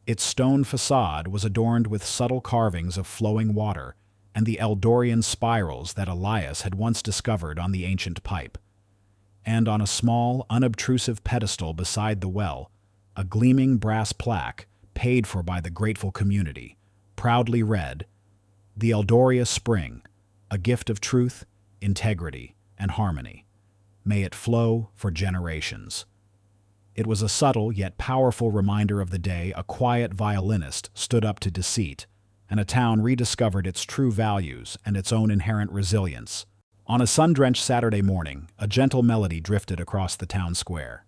Its stone facade was adorned with subtle carvings of flowing water and the Eldorian spirals that Elias had once discovered on the ancient pipe. And on a small, unobtrusive pedestal beside the well, a gleaming brass plaque, paid for by the grateful community, proudly read, "The Eldoria Spring, a gift of truth, integrity, and harmony. May it flow for generations." It was a subtle yet powerful reminder of the day a quiet violinist stood up to deceit, and a town rediscovered its true values and its own inherent resilience. On a sun-drenched Saturday morning, a gentle melody drifted across the town square.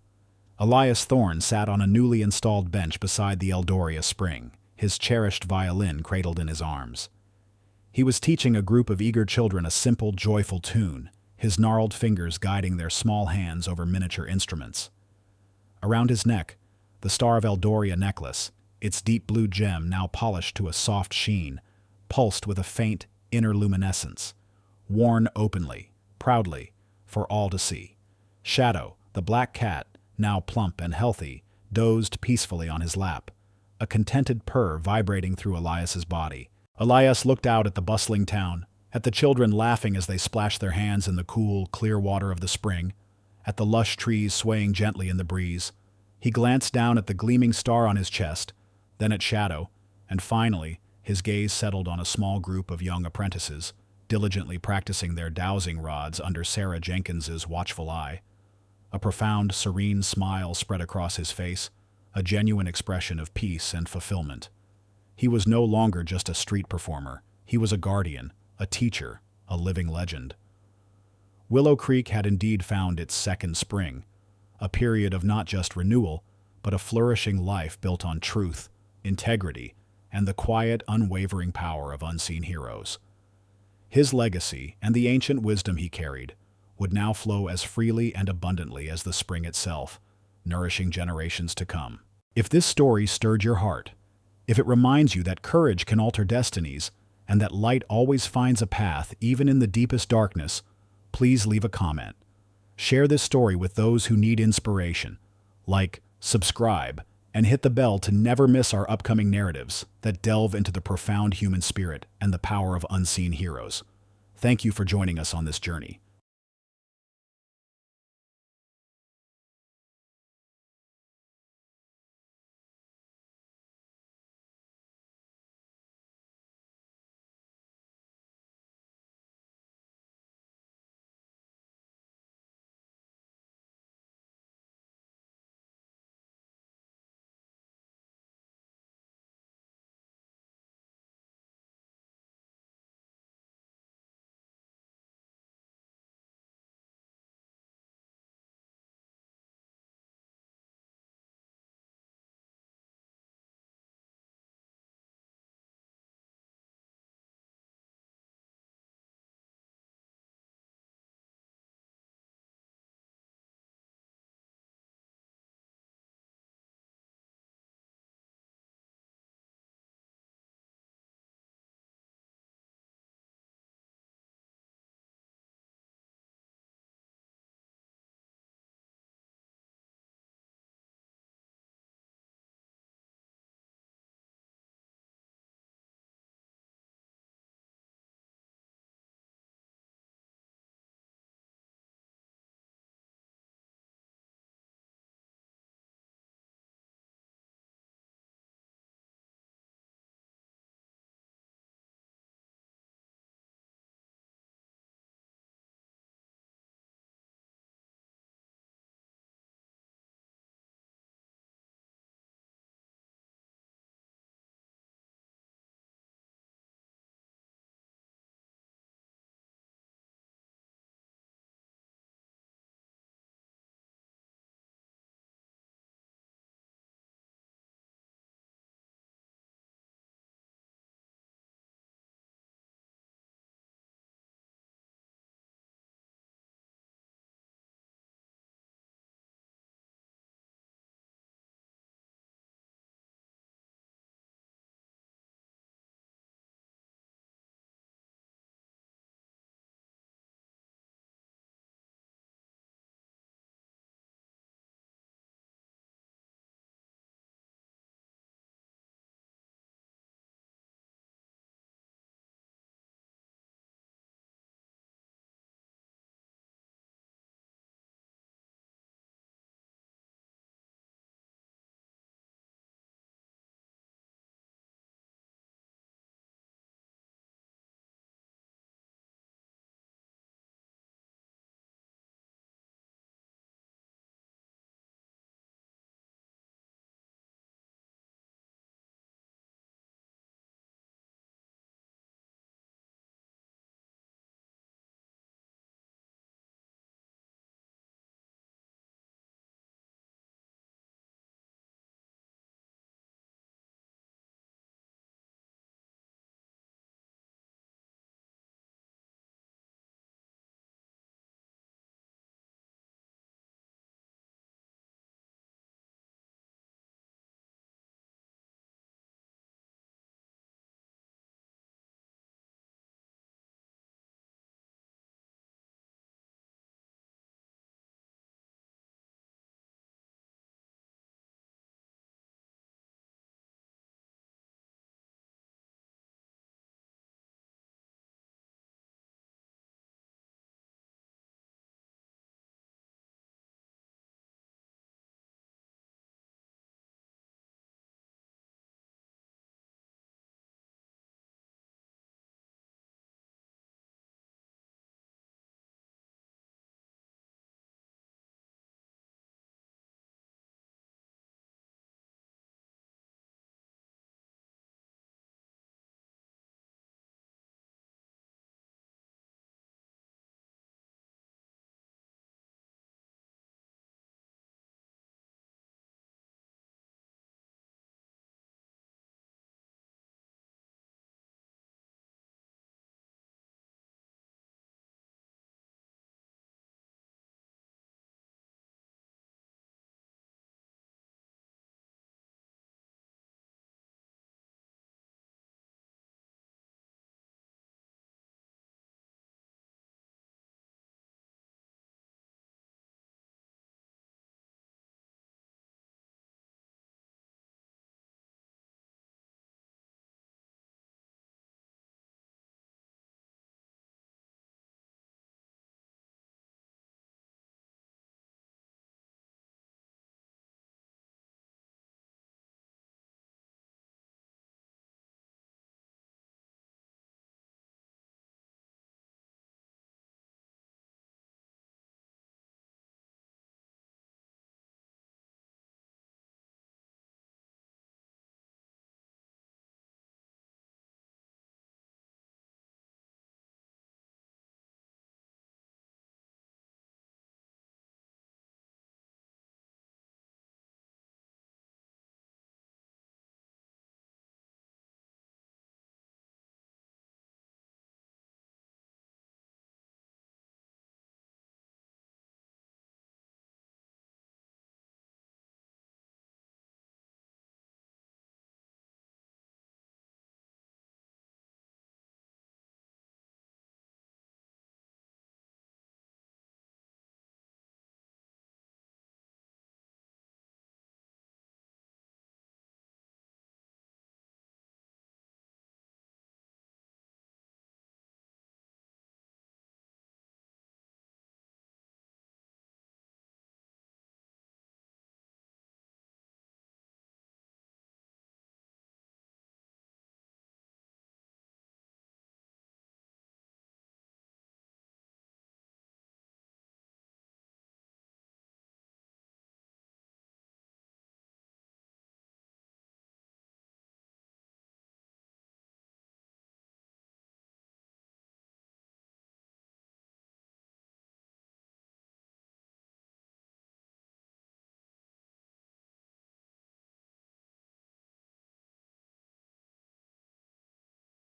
Elias Thorne sat on a newly installed bench beside the Eldoria Spring, his cherished violin cradled in his arms. He was teaching a group of eager children a simple, joyful tune, his gnarled fingers guiding their small hands over miniature instruments. Around his neck, the Star of Eldoria necklace, its deep blue gem now polished to a soft sheen, pulsed with a faint inner luminescence, worn openly, proudly, for all to see. Shadow, the black cat, now plump and healthy, dozed peacefully on his lap, a contented purr vibrating through Elias's body. Elias looked out at the bustling town, at the children laughing as they splashed their hands in the cool, clear water of the spring, at the lush trees swaying gently in the breeze. He glanced down at the gleaming star on his chest, then at Shadow, and finally, his gaze settled on a small group of young apprentices, diligently practicing their dowsing rods under Sarah Jenkins's watchful eye. A profound, serene smile spread across his face, a genuine expression of peace and fulfillment. He was no longer just a street performer. He was a guardian, a teacher, a living legend. Willow Creek had indeed found its second spring, a period of not just renewal, but a flourishing life built on truth, integrity, and the quiet, unwavering power of unseen heroes. His legacy and the ancient wisdom he carried would now flow as freely and abundantly as the spring itself, nourishing generations to come. If this story stirred your heart, if it reminds you that courage can alter destinies and that light always finds a path even in the deepest darkness, please leave a comment. Share this story with those who need inspiration. Like, subscribe, and hit the bell to never miss our upcoming narratives that delve into the profound human spirit and the power of unseen heroes. Thank you for joining us on this journey.